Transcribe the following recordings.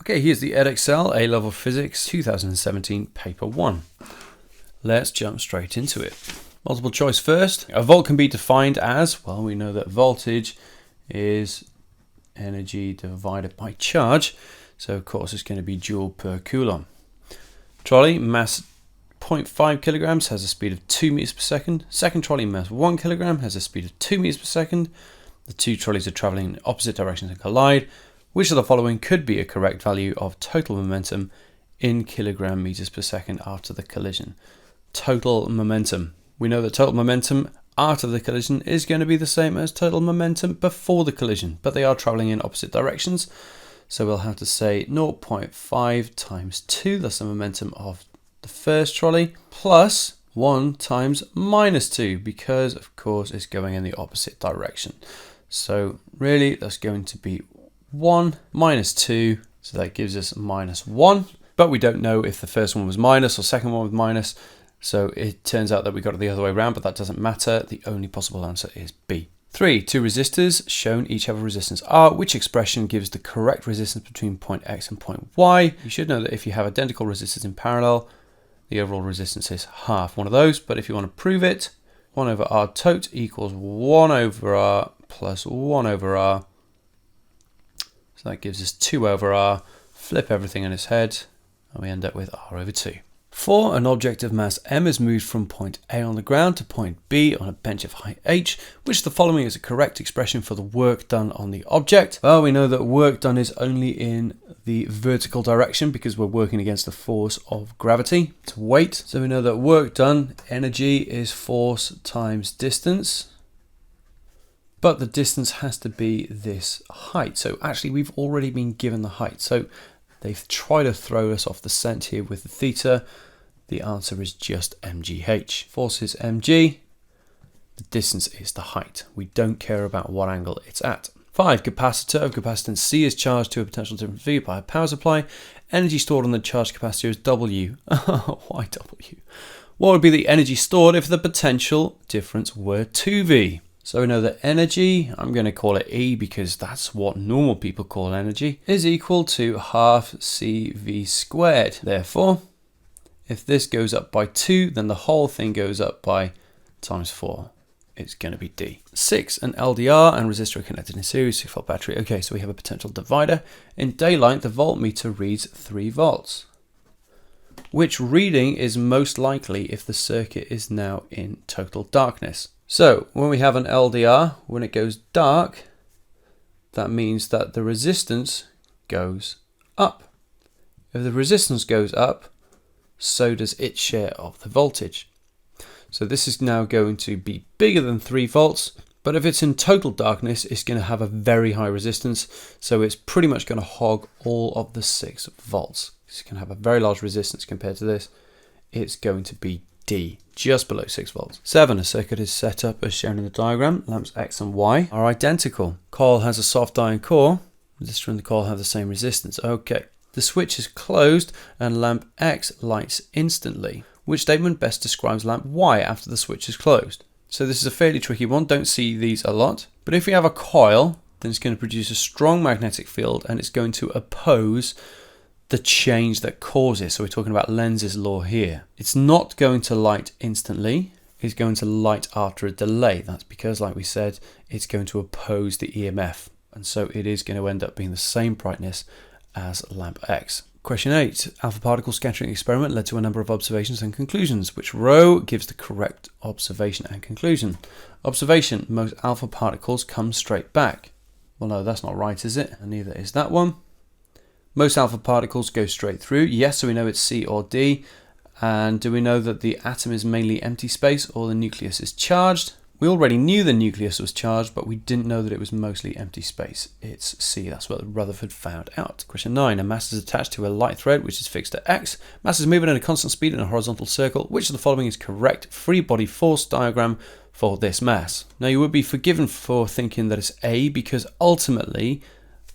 Okay, here's the Edexcel A-Level Physics 2017 Paper 1. Let's jump straight into it. Multiple choice first. A volt can be defined as, well, we know that voltage is energy divided by charge. So, of course, it's going to be joule per coulomb. Trolley, mass 0.5 kilograms, has a speed of 2 meters per second. Second trolley, mass 1 kilogram, has a speed of 2 meters per second. The two trolleys are traveling in opposite directions and collide. Which of the following could be a correct value of total momentum in kilogram meters per second after the collision? Total momentum. We know that total momentum after the collision is going to be the same as total momentum before the collision, but they are traveling in opposite directions. So we'll have to say 0.5 times 2, that's the momentum of the first trolley, plus 1 times minus 2, because of course it's going in the opposite direction. So really that's going to be 1 minus 2, so that gives us minus 1. But we don't know if the first one was minus or second one was minus, so it turns out that we got it the other way around, but that doesn't matter. The only possible answer is B. 3. Two resistors shown each have a resistance R. Which expression gives the correct resistance between point X and point Y? You should know that if you have identical resistors in parallel, the overall resistance is half one of those. But if you want to prove it, 1 over R tot equals 1 over R plus 1 over R. So that gives us 2 over R. Flip everything on its head, and we end up with R over 2. 4. An object of mass m is moved from point A on the ground to point B on a bench of height h. Which of the following is a correct expression for the work done on the object? Well, we know that work done is only in the vertical direction because we're working against the force of gravity. It's weight. So we know that work done, energy, is force times distance. But the distance has to be this height. So actually we've already been given the height. So they've tried to throw us off the scent here with the theta. The answer is just mgh. Force is mg. The distance is the height. We don't care about what angle it's at. 5. Capacitor of capacitance C is charged to a potential difference V by a power supply. Energy stored on the charged capacitor is W. Why W? What would be the energy stored if the potential difference were 2V? So we know that energy, I'm going to call it E because that's what normal people call energy, is equal to half CV squared. Therefore, if this goes up by 2, then the whole thing goes up by times 4. It's going to be D. 6. An LDR and resistor are connected in series, 6-volt battery. Okay, so we have a potential divider. In daylight, the voltmeter reads 3 volts. Which reading is most likely if the circuit is now in total darkness? So when we have an LDR, when it goes dark, that means that the resistance goes up. If the resistance goes up, so does its share of the voltage. So this is now going to be bigger than 3 volts, but if it's in total darkness, it's going to have a very high resistance. So it's pretty much going to hog all of the 6 volts. It's going to have a very large resistance compared to this. It's going to be D, just below 6 volts. 7. A circuit is set up as shown in the diagram. Lamps X and Y are identical. Coil has a soft iron core. Resistor and the coil have the same resistance. Okay. The switch is closed and lamp X lights instantly. Which statement best describes lamp Y after the switch is closed? So this is a fairly tricky one. Don't see these a lot. But if we have a coil, then it's going to produce a strong magnetic field and it's going to oppose the change that causes. So we're talking about Lenz's law here. It's not going to light instantly. It's going to light after a delay. That's because, like we said, it's going to oppose the EMF. And so it is going to end up being the same brightness as lamp X. Question 8. Alpha particle scattering experiment led to a number of observations and conclusions. Which row gives the correct observation and conclusion? Observation. Most alpha particles come straight back. Well, no, that's not right, is it? And neither is that one. Most alpha particles go straight through. Yes, so we know it's C or D. And do we know that the atom is mainly empty space or the nucleus is charged? We already knew the nucleus was charged, but we didn't know that it was mostly empty space. It's C. That's what Rutherford found out. Question 9. A mass is attached to a light thread which is fixed at X. Mass is moving at a constant speed in a horizontal circle. Which of the following is correct free body force diagram for this mass? Now you would be forgiven for thinking that it's A because ultimately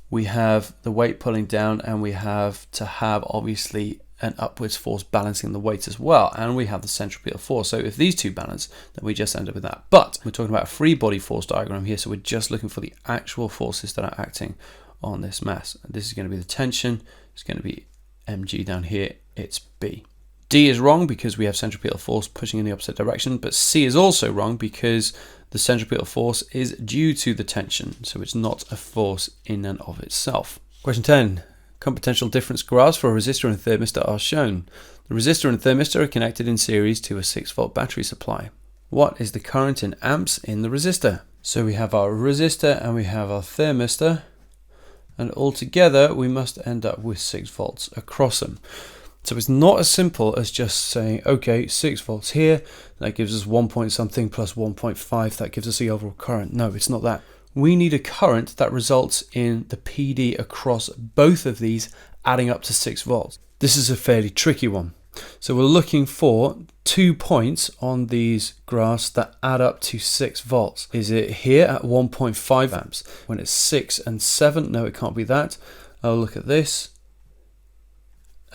we have the weight pulling down and we have to have obviously an upwards force balancing the weight as well, and we have the centripetal force. So if these two balance, then we just end up with that. But we're talking about a free body force diagram here, so we're just looking for the actual forces that are acting on this mass. And this is going to be the tension, It's going to be mg down here, it's B. D is wrong because we have centripetal force pushing in the opposite direction, but C is also wrong because the centripetal force is due to the tension, so it's not a force in and of itself. Question 10. Current potential difference graphs for a resistor and thermistor are shown. The resistor and thermistor are connected in series to a 6-volt battery supply. What is the current in amps in the resistor? So we have our resistor and we have our thermistor, and altogether we must end up with 6 volts across them. So it's not as simple as just saying, okay, 6 volts here, that gives us 1 point something plus 1.5, that gives us the overall current. No, it's not that. We need a current that results in the PD across both of these adding up to 6 volts. This is a fairly tricky one. So we're looking for 2 points on these graphs that add up to 6 volts. Is it here at 1.5 amps? When it's 6 and 7, no, it can't be that. Oh, look at this.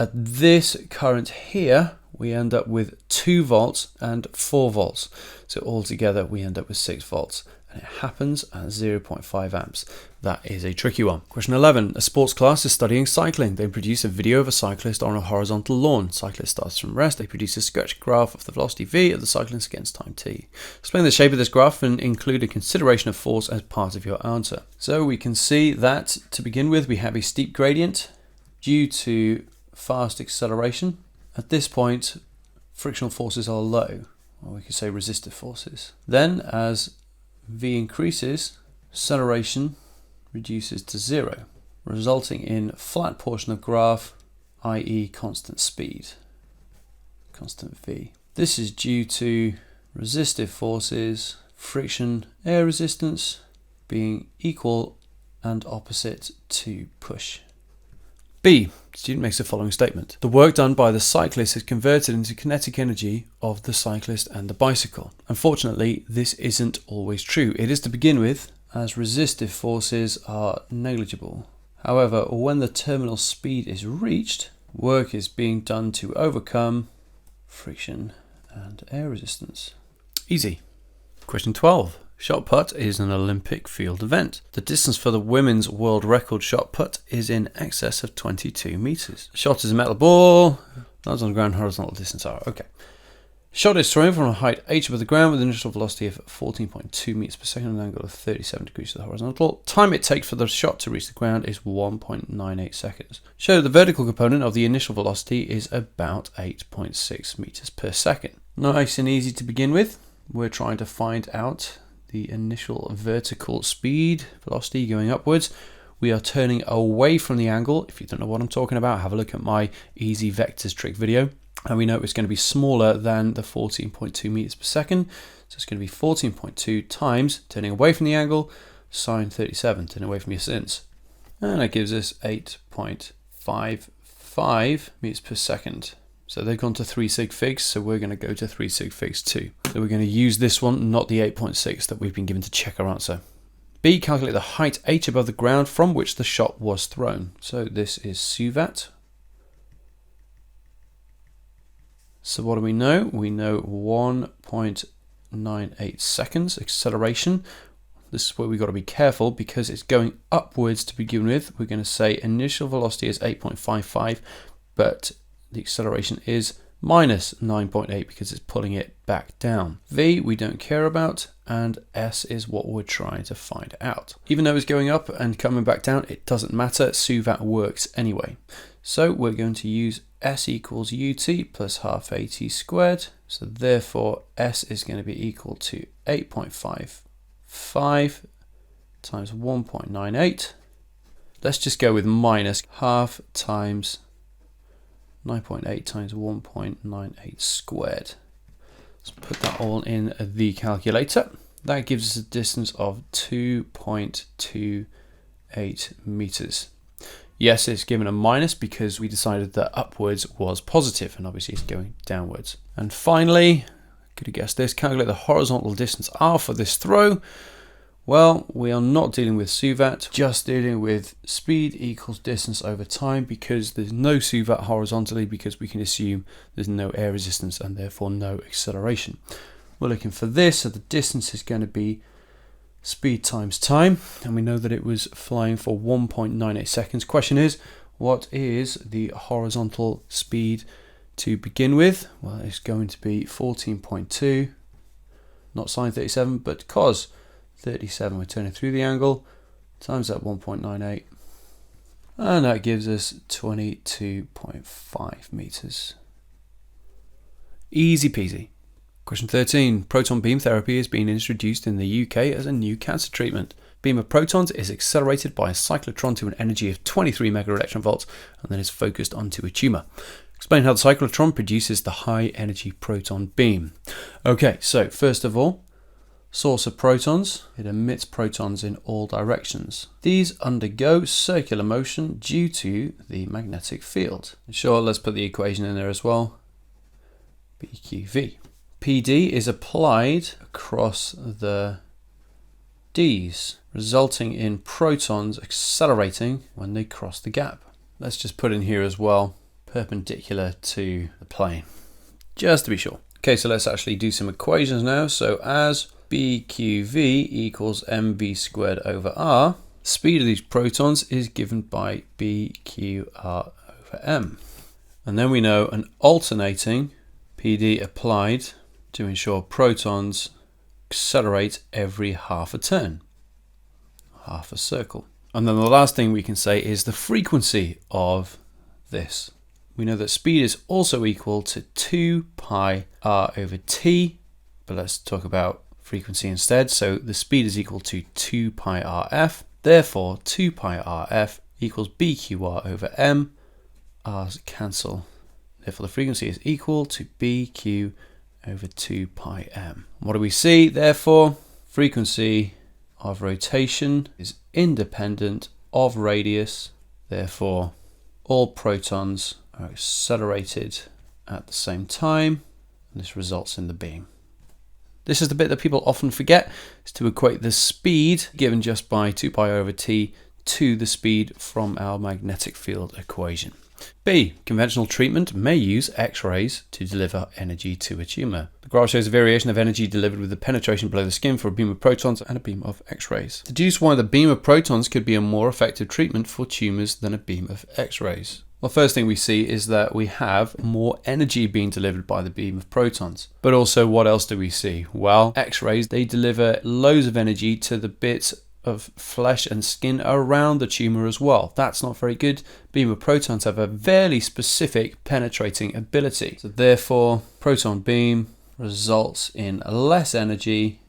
At this current here, we end up with 2 volts and 4 volts. So altogether, we end up with 6 volts. And it happens at 0.5 amps. That is a tricky one. Question 11. A sports class is studying cycling. They produce a video of a cyclist on a horizontal lawn. Cyclist starts from rest. They produce a sketch graph of the velocity v of the cyclist against time t. Explain the shape of this graph and include a consideration of force as part of your answer. So we can see that to begin with, we have a steep gradient due to fast acceleration. At this point, frictional forces are low, or we could say resistive forces. Then as v increases, acceleration reduces to 0, resulting in flat portion of graph, i.e. constant speed, constant v. This is due to resistive forces, friction, air resistance being equal and opposite to push. B. Student makes the following statement. The work done by the cyclist is converted into kinetic energy of the cyclist and the bicycle. Unfortunately, this isn't always true. It is to begin with, as resistive forces are negligible. However, when the terminal speed is reached, work is being done to overcome friction and air resistance. Easy. Question 12. Shot put is an Olympic field event. The distance for the women's world record shot put is in excess of 22 meters. Shot is a metal ball. Lands on the ground, horizontal distance r. Okay. Shot is thrown from a height h above the ground with an initial velocity of 14.2 meters per second and an angle of 37 degrees to the horizontal. Time it takes for the shot to reach the ground is 1.98 seconds. Show the vertical component of the initial velocity is about 8.6 meters per second. Nice and easy to begin with. We're trying to find out the initial vertical speed, velocity going upwards. We are turning away from the angle. If you don't know what I'm talking about, have a look at my easy vectors trick video. And we know it's going to be smaller than the 14.2 meters per second. So it's going to be 14.2 times turning away from the angle, sine 37, turning away from your sins. And that gives us 8.55 meters per second. So they've gone to 3 sig figs, so we're going to go to 3 sig figs too. So we're going to use this one, not the 8.6 that we've been given to check our answer. B, calculate the height h above the ground from which the shot was thrown. So this is SUVAT. So what do we know? We know 1.98 seconds acceleration. This is where we've got to be careful because it's going upwards to begin with. We're going to say initial velocity is 8.55, but the acceleration is minus 9.8 because it's pulling it back down. V we don't care about, and S is what we're trying to find out. Even though it's going up and coming back down, it doesn't matter. SUVAT works anyway. So we're going to use S equals ut plus half at squared. So therefore S is going to be equal to 8.55 times 1.98. Let's just go with minus half times 9.8 times 1.98 squared. Let's put that all in the calculator. That gives us a distance of 2.28 meters. Yes, it's given a minus because we decided that upwards was positive, and obviously it's going downwards. And finally, could have guessed this, calculate the horizontal distance r for this throw. Well, we are not dealing with SUVAT, just dealing with speed equals distance over time because there's no SUVAT horizontally because we can assume there's no air resistance and therefore no acceleration. We're looking for this, so the distance is going to be speed times time, and we know that it was flying for 1.98 seconds. Question is, what is the horizontal speed to begin with? Well, it's going to be 14.2, not sine 37, but cos 37. We're turning through the angle, times that 1.98, and that gives us 22.5 meters. Easy peasy. Question 13. Proton beam therapy is being introduced in the UK as a new cancer treatment. Beam of protons is accelerated by a cyclotron to an energy of 23 megaelectronvolts and then is focused onto a tumour. Explain how the cyclotron produces the high energy proton beam. Okay, so first of all, source of protons. It emits protons in all directions. These undergo circular motion due to the magnetic field. Sure, let's put the equation in there as well. BQV. PD is applied across the Ds, resulting in protons accelerating when they cross the gap. Let's just put in here as well, perpendicular to the plane, just to be sure. Okay, so let's actually do some equations now. So as BQV equals mv squared over r, speed of these protons is given by BQR over m. And then we know an alternating PD applied to ensure protons accelerate every half a turn, half a circle. And then the last thing we can say is the frequency of this. We know that speed is also equal to 2 pi r over t, but let's talk about frequency instead. So the speed is equal to 2 pi rf, therefore 2 pi rf equals bqr over m, r's cancel. Therefore the frequency is equal to bq over 2 pi m. What do we see? Therefore, frequency of rotation is independent of radius. Therefore, all protons are accelerated at the same time, and this results in the beam. This is the bit that people often forget, is to equate the speed given just by 2 pi over t to the speed from our magnetic field equation. B. Conventional treatment may use X-rays to deliver energy to a tumour. The graph shows a variation of energy delivered with the penetration below the skin for a beam of protons and a beam of X-rays. Deduce why the beam of protons could be a more effective treatment for tumours than a beam of X-rays. Well, first thing we see is that we have more energy being delivered by the beam of protons. But also, what else do we see? Well, X-rays, they deliver loads of energy to the bits of flesh and skin around the tumour as well. That's not very good. Beam of protons have a fairly specific penetrating ability. So therefore, proton beam results in less energy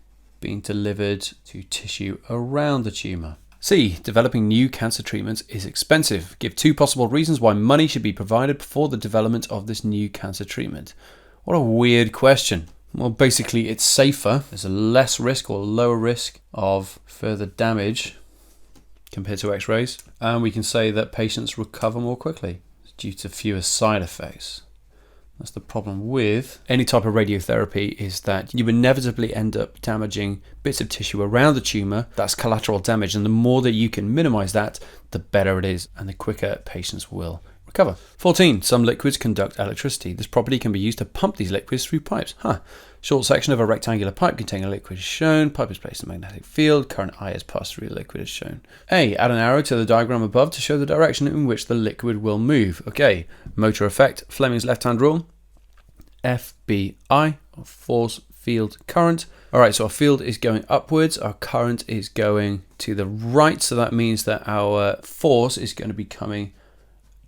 being delivered to tissue around the tumour. C. Developing new cancer treatments is expensive. Give 2 possible reasons why money should be provided for the development of this new cancer treatment. What a weird question. Well, basically it's safer. There's a less risk or lower risk of further damage compared to X-rays. And we can say that patients recover more quickly due to fewer side effects. That's the problem with any type of radiotherapy, is that you inevitably end up damaging bits of tissue around the tumour. That's collateral damage, and the more that you can minimize that, the better it is and the quicker patients will recover. 14. Some liquids conduct electricity. This property can be used to pump these liquids through pipes. Short section of a rectangular pipe containing a liquid is shown. Pipe is placed in a magnetic field. Current I is passed through the liquid is shown. A. Add an arrow to the diagram above to show the direction in which the liquid will move. Okay. Motor effect. Fleming's left-hand rule. FBI, or force, field, current. Alright, so our field is going upwards. Our current is going to the right. So that means that our force is going to be coming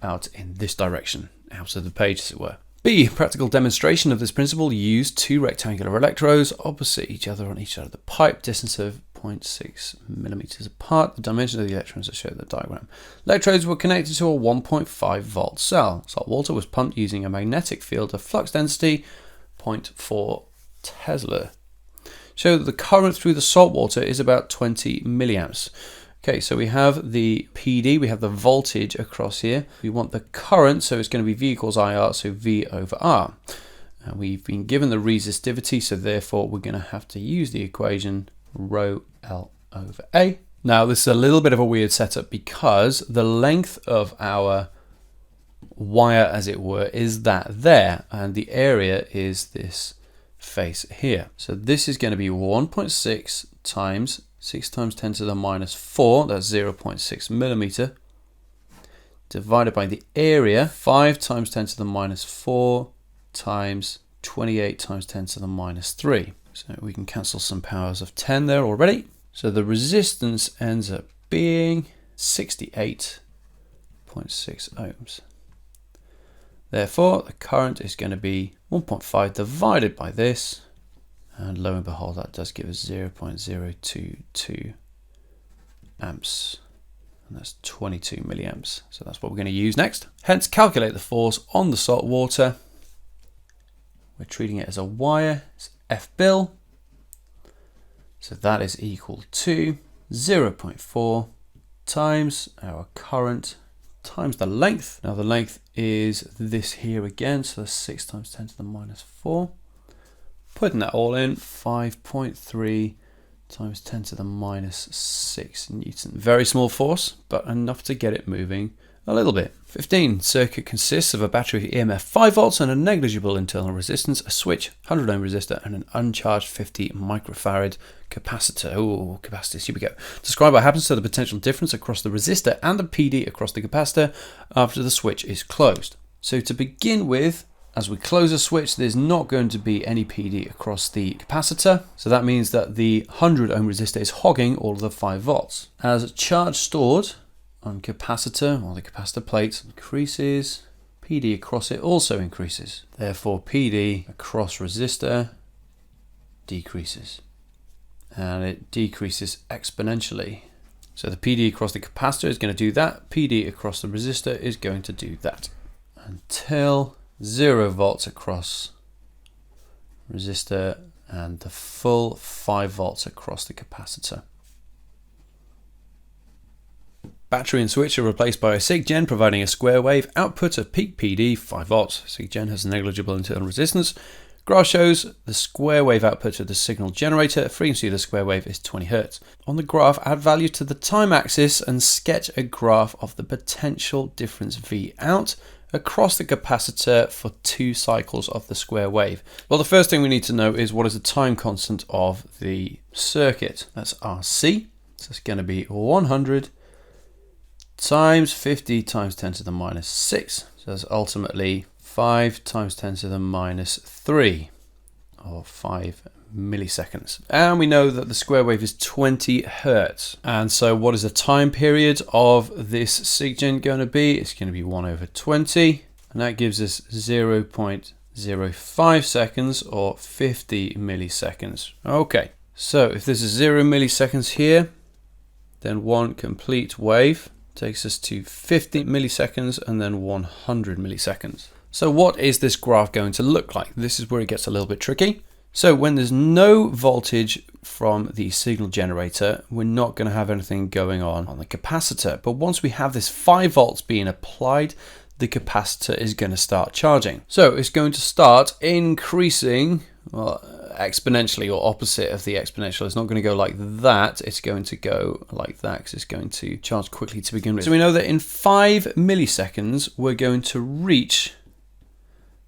out in this direction, out of the page as it were. B. Practical demonstration of this principle. Use 2 rectangular electrodes opposite each other on each side of the pipe, distance of 0.6 millimeters apart. The dimension of the electrons are shown in the diagram. Electrodes were connected to a 1.5 volt cell. Salt water was pumped using a magnetic field of flux density 0.4 Tesla. Show that the current through the salt water is about 20 milliamps. Okay, so we have the PD, we have the voltage across here. We want the current, so it's going to be V equals IR, so V over R. And we've been given the resistivity, so therefore we're going to have to use the equation rho L over A. Now this is a little bit of a weird setup because the length of our wire, as it were, is that there, and the area is this face here. So this is going to be 1.6 times 6 times 10 to the minus 4, that's 0.6 millimeter, divided by the area, 5 times 10 to the minus 4 times 28 times 10 to the minus 3. So we can cancel some powers of 10 there already. So the resistance ends up being 68.6 ohms. Therefore, the current is going to be 1.5 divided by this, and lo and behold, that does give us 0.022 amps, and that's 22 milliamps. So that's what we're going to use next. Hence, calculate the force on the salt water. We're treating it as a wire, it's F-bill. So that is equal to 0.4 times our current times the length. Now the length is this here again, so that's 6 times 10 to the minus 4. Putting that all in, 5.3 times 10 to the minus 6 Newton. Very small force, but enough to get it moving a little bit. 15. Circuit consists of a battery EMF 5 volts and a negligible internal resistance, a switch, 100 ohm resistor, and an uncharged 50 microfarad capacitor. Oh, capacitors, here we go. Describe what happens to the potential difference across the resistor and the PD across the capacitor after the switch is closed. So to begin with, as we close a switch, there's not going to be any PD across the capacitor. So that means that the 100 ohm resistor is hogging all of the 5 volts. As charge stored on capacitor, or the capacitor plate, increases, PD across it also increases. Therefore, PD across resistor decreases. And it decreases exponentially. So the PD across the capacitor is going to do that. PD across the resistor is going to do that. Until 0 volts across resistor and the full 5 volts across the capacitor. Battery and switch are replaced by a SIGGEN, providing a square wave output of peak PD 5 volts. SIGGEN has a negligible internal resistance. Graph shows the square wave output of the signal generator. Frequency of the square wave is 20 Hz. On the graph, add value to the time axis and sketch a graph of the potential difference V out across the capacitor for 2 cycles of the square wave. Well, the first thing we need to know is what is the time constant of the circuit. That's RC. So it's going to be 100 times 50 times 10 to the minus 6. So that's ultimately 5 times 10 to the minus 3, or 5 milliseconds. And we know that the square wave is 20 Hertz. And so what is the time period of this SIGGEN going to be? It's going to be 1 over 20. And that gives us 0.05 seconds, or 50 milliseconds. Okay, so if this is 0 milliseconds here, then one complete wave takes us to 50 milliseconds and then 100 milliseconds. So what is this graph going to look like? This is where it gets a little bit tricky. So when there's no voltage from the signal generator, we're not going to have anything going on the capacitor. But once we have this 5 volts being applied, the capacitor is going to start charging. So it's going to start increasing, well, exponentially, or opposite of the exponential. It's not going to go like that, it's going to go like that, because it's going to charge quickly to begin with. So we know that in 5 milliseconds we're going to reach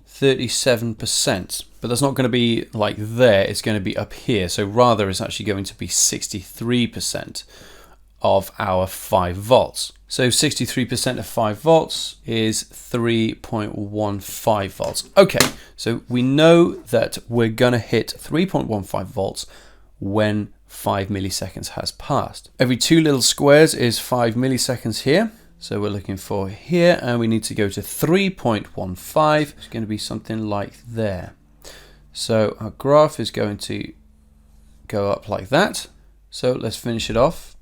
37%, but that's not going to be like there, it's going to be up here. So rather it's actually going to be 63% of our 5 volts. So 63% of 5 volts is 3.15 volts. Okay, so we know that we're going to hit 3.15 volts when 5 milliseconds has passed. Every 2 little squares is 5 milliseconds here. So we're looking for here, and we need to go to 3.15. It's going to be something like there. So our graph is going to go up like that. So let's finish it off.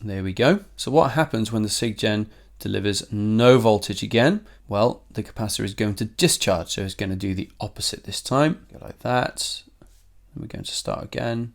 There we go. So what happens when the SIGGEN delivers no voltage again? Well, the capacitor is going to discharge, so it's going to do the opposite this time. Go like that. And we're going to start again.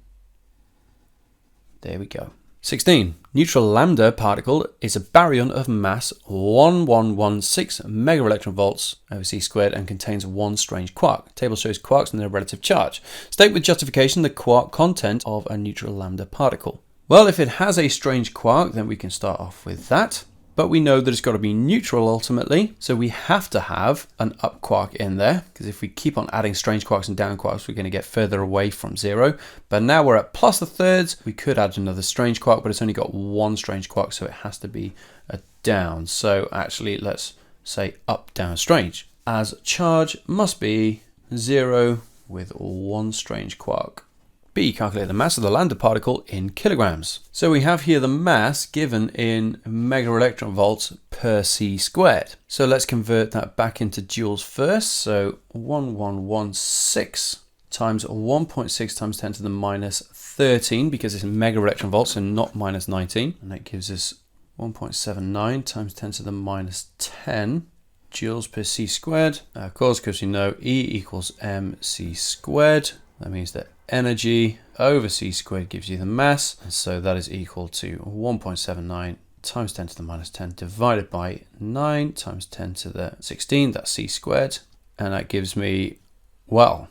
There we go. 16. Neutral lambda particle is a baryon of mass 1116 megaelectronvolts over c squared and contains 1 strange quark. Table shows quarks and their relative charge. State with justification the quark content of a neutral lambda particle. Well, if it has a strange quark, then we can start off with that. But we know that it's got to be neutral ultimately, so we have to have an up quark in there, because if we keep on adding strange quarks and down quarks, we're going to get further away from 0. But now we're at plus the thirds. We could add another strange quark, but it's only got 1 strange quark, so it has to be a down. So actually, let's say up, down, strange, as charge must be 0 with 1 strange quark. B, calculate the mass of the lambda particle in kilograms. So we have here the mass given in mega electron volts per c squared. So let's convert that back into joules first. So 1116 times 1.6 times 10 to the minus 13, because it's in mega electron volts and not minus 19. And that gives us 1.79 times 10 to the minus 10 joules per c squared. Of course, because we know E equals mc squared. That means that energy over c squared gives you the mass. And so that is equal to 1.79 times 10 to the minus 10 divided by 9 times 10 to the 16. That's c squared. And that gives me, well,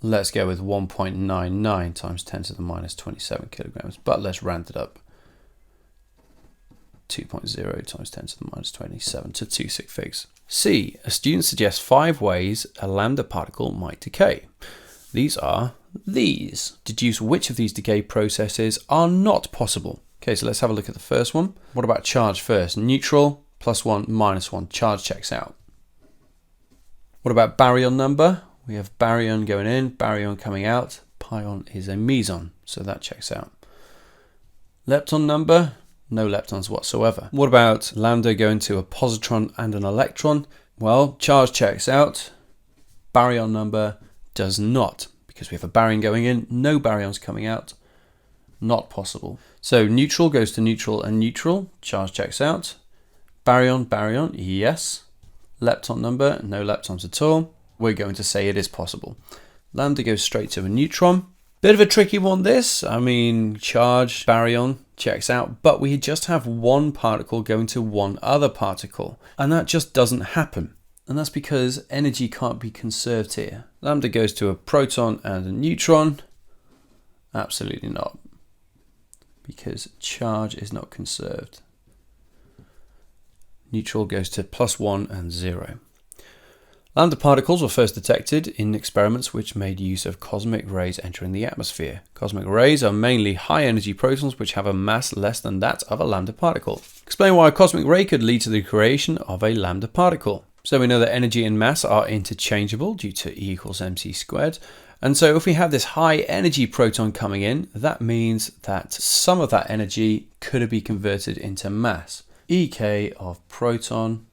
let's go with 1.99 times 10 to the minus 27 kilograms. But let's round it up. 2.0 times 10 to the minus 27 to 2 sig figs. C, a student suggests 5 ways a lambda particle might decay. These are these. Deduce which of these decay processes are not possible. Okay, so let's have a look at the first one. What about charge first? Neutral, +1, -1. Charge checks out. What about baryon number? We have baryon going in, baryon coming out. Pion is a meson, so that checks out. Lepton number? No leptons whatsoever. What about lambda going to a positron and an electron? Well, charge checks out. Baryon number does not, because we have a baryon going in, no baryons coming out. Not possible. So neutral goes to neutral and neutral. Charge checks out. Baryon, baryon, yes. Lepton number, no leptons at all. We're going to say it is possible. Lambda goes straight to a neutron. Bit of a tricky one this. I mean, charge, baryon checks out, but we just have one particle going to one other particle. And that just doesn't happen. And that's because energy can't be conserved here. Lambda goes to a proton and a neutron. Absolutely not. Because charge is not conserved. Neutral goes to +1 and 0. Lambda particles were first detected in experiments which made use of cosmic rays entering the atmosphere. Cosmic rays are mainly high energy protons which have a mass less than that of a lambda particle. Explain why a cosmic ray could lead to the creation of a lambda particle. So we know that energy and mass are interchangeable due to E equals mc squared. And so if we have this high energy proton coming in, that means that some of that energy could be converted into mass. EK of proton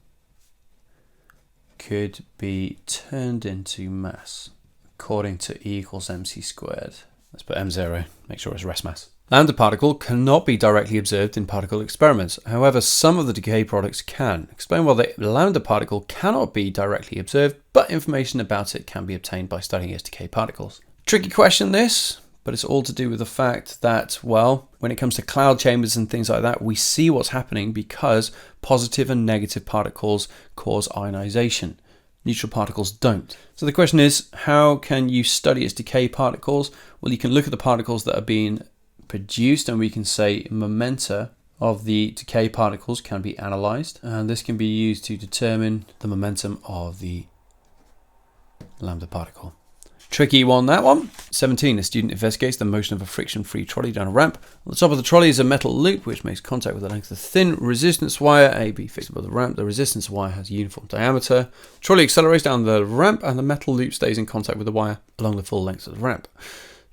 could be turned into mass according to E equals mc squared. Let's put m0, make sure it's rest mass. Lambda particle cannot be directly observed in particle experiments. However, some of the decay products can. Explain why the lambda particle cannot be directly observed, but information about it can be obtained by studying its decay particles. Tricky question this, but it's all to do with the fact that, well, when it comes to cloud chambers and things like that, we see what's happening because positive and negative particles cause ionization. Neutral particles don't. So the question is, how can you study its decay particles? Well, you can look at the particles that are being produced and we can say momenta of the decay particles can be analyzed, and this can be used to determine the momentum of the lambda particle. Tricky one, that one. 17, a student investigates the motion of a friction-free trolley down a ramp. On the top of the trolley is a metal loop which makes contact with the length of thin resistance wire AB fixed above the ramp. The resistance wire has uniform diameter. Trolley accelerates down the ramp and the metal loop stays in contact with the wire along the full length of the ramp.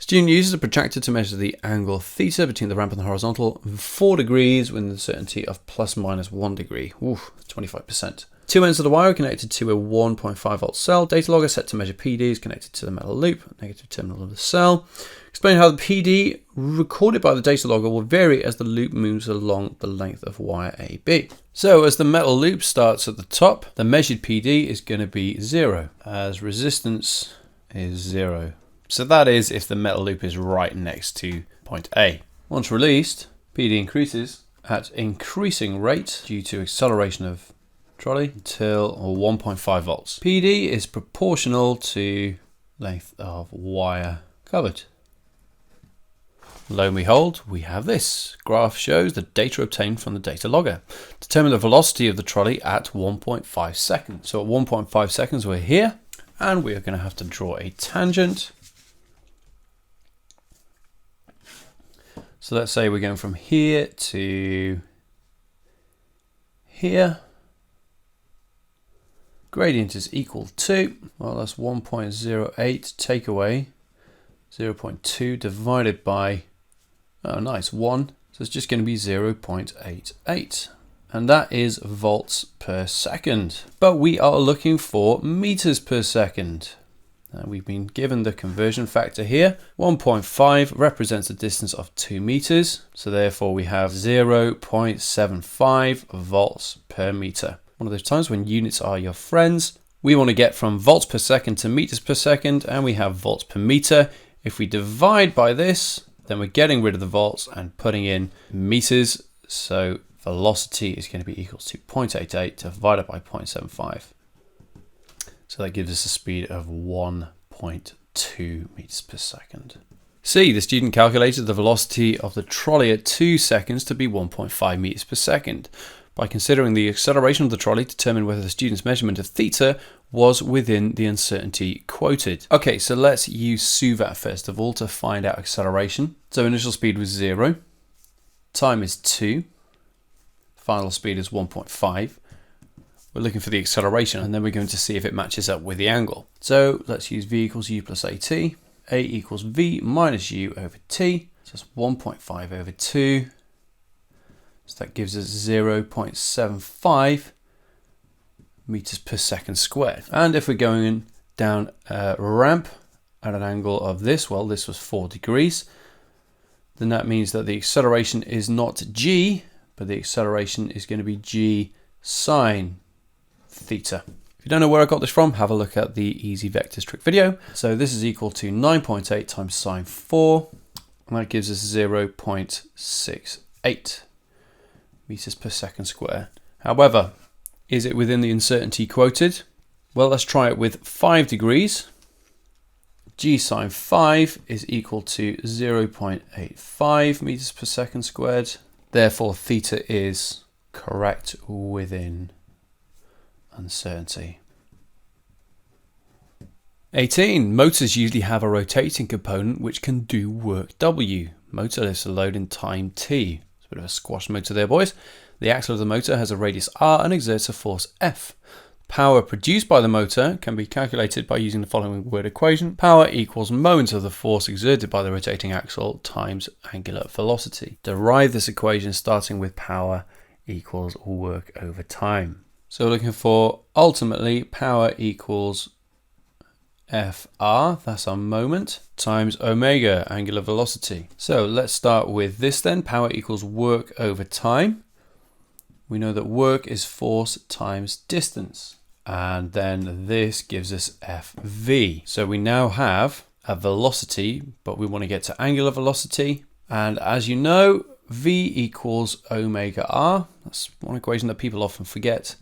Student uses a protractor to measure the angle theta between the ramp and the horizontal, 4 degrees with a certainty of ±1 degree. Oof, 25%. Two ends of the wire are connected to a 1.5 volt cell. Datalogger set to measure PD is connected to the metal loop, negative terminal of the cell. Explain how the PD recorded by the datalogger will vary as the loop moves along the length of wire AB. So as the metal loop starts at the top, the measured PD is going to be 0, as resistance is 0. So that is if the metal loop is right next to point A. Once released, PD increases at increasing rate due to acceleration of trolley until 1.5 volts. PD is proportional to length of wire covered. Lo and behold, we have this. Graph shows the data obtained from the data logger. Determine the velocity of the trolley at 1.5 seconds. So at 1.5 seconds we're here, and we are going to have to draw a tangent. So let's say we're going from here to here. Gradient is equal to, well, that's 1.08 take away 0.2 divided by, oh nice, 1. So it's just going to be 0.88. And that is volts per second. But we are looking for meters per second. We've been given the conversion factor here. 1.5 represents a distance of 2 meters. So therefore we have 0.75 volts per meter. One of those times when units are your friends. We want to get from volts per second to meters per second, and we have volts per meter. If we divide by this, then we're getting rid of the volts and putting in meters. So velocity is going to be equal to 0.88 divided by 0.75. So that gives us a speed of 1.2 meters per second. C, the student calculated the velocity of the trolley at 2 seconds to be 1.5 meters per second. By considering the acceleration of the trolley, determine whether the student's measurement of theta was within the uncertainty quoted. Okay, so let's use SUVAT first of all to find out acceleration. So initial speed was 0, time is 2, final speed is 1.5. We're looking for the acceleration, and then we're going to see if it matches up with the angle. So let's use v equals u plus at. A equals v minus u over t. So that's 1.5 over 2. So that gives us 0.75 meters per second squared. And if we're going down a ramp at an angle of this, well, this was 4 degrees, then that means that the acceleration is not g, but the acceleration is going to be g sine theta. If you don't know where I got this from, have a look at the easy vectors trick video. So this is equal to 9.8 times sine 4, and that gives us 0.68 meters per second square. However, is it within the uncertainty quoted? Well, let's try it with 5 degrees. G sine 5 is equal to 0.85 meters per second squared. Therefore, theta is correct within uncertainty. 18. Motors usually have a rotating component which can do work W. Motor lifts a load in time T. It's a bit of a squash motor there, boys. The axle of the motor has a radius R and exerts a force F. Power produced by the motor can be calculated by using the following word equation. Power equals moment of the force exerted by the rotating axle times angular velocity. Derive this equation starting with power equals work over time. So we're looking for ultimately power equals FR, that's our moment, times omega, angular velocity. So let's start with this then. Power equals work over time. We know that work is force times distance. And then this gives us FV. So we now have a velocity, but we want to get to angular velocity. And as you know, V equals omega R. That's one equation that people often forget.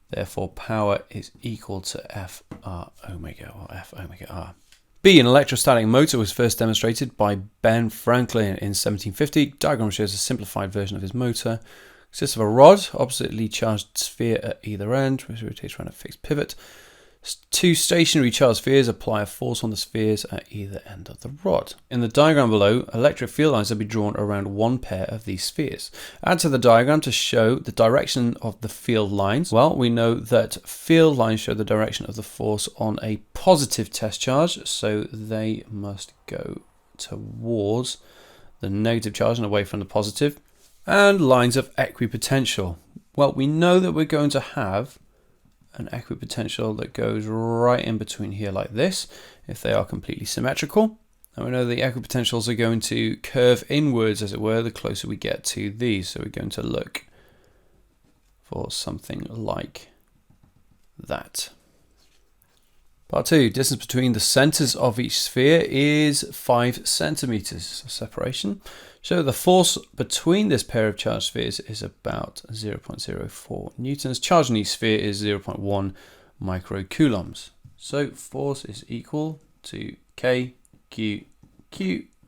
Therefore, power is equal to FR omega, or F omega R. B, an electrostatic motor was first demonstrated by Ben Franklin in 1750. Diagram shows a simplified version of his motor. Consists of a rod, oppositely charged sphere at either end, which rotates around a fixed pivot. Two stationary charged spheres apply a force on the spheres at either end of the rod. In the diagram below, electric field lines have been drawn around one pair of these spheres. Add to the diagram to show the direction of the field lines. Well, we know that field lines show the direction of the force on a positive test charge, so they must go towards the negative charge and away from the positive. And lines of equipotential. Well, we know that we're going to have an equipotential that goes right in between here like this, if they are completely symmetrical. And we know the equipotentials are going to curve inwards, as it were, the closer we get to these. So we're going to look for something like that. Part 2, distance between the centers of each sphere is 5 centimeters. So separation. So the force between this pair of charged spheres is about 0.04 newtons. Charge in each sphere is 0.1 microcoulombs. So force is equal to KQ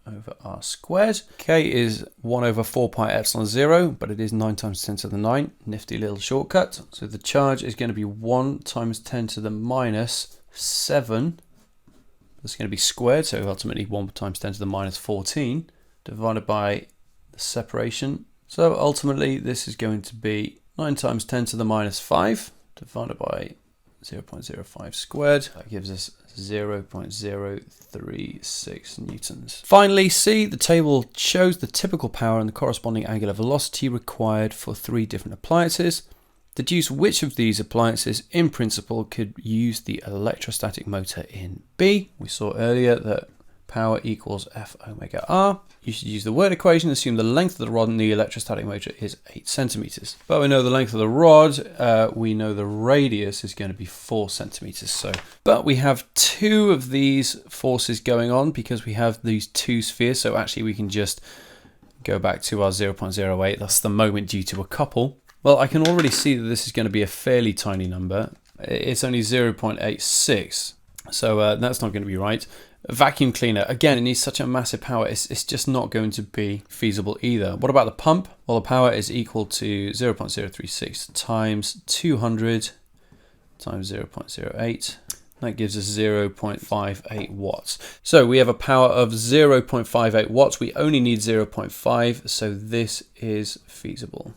over R squared. K is 1 over 4 pi epsilon 0, but it is 9 times 10 to the 9. Nifty little shortcut. So the charge is going to be 1 times 10 to the minus 7. That's going to be squared, so ultimately 1 times 10 to the minus 14. Divided by the separation. So ultimately this is going to be 9 times 10 to the minus 5 divided by 0.05 squared. That gives us 0.036 newtons. Finally, C, the table shows the typical power and the corresponding angular velocity required for 3 different appliances. Deduce which of these appliances in principle could use the electrostatic motor in B. We saw earlier that power equals F omega R. You should use the word equation, assume the length of the rod in the electrostatic motor is 8 centimeters. But we know the length of the rod, we know the radius is going to be 4 centimeters. But we have 2 of these forces going on because we have these 2 spheres. So actually we can just go back to our 0.08. That's the moment due to a couple. Well, I can already see that this is going to be a fairly tiny number. It's only 0.86. So that's not going to be right. A vacuum cleaner, again, it needs such a massive power, it's just not going to be feasible either. What about the pump? Well, the power is equal to 0.036 times 200 times 0.08. That gives us 0.58 watts. So we have a power of 0.58 watts. We only need 0.5, so this is feasible.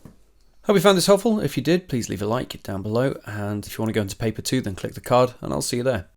Hope you found this helpful. If you did, please leave a like down below. And if you want to go into paper 2, then click the card and I'll see you there.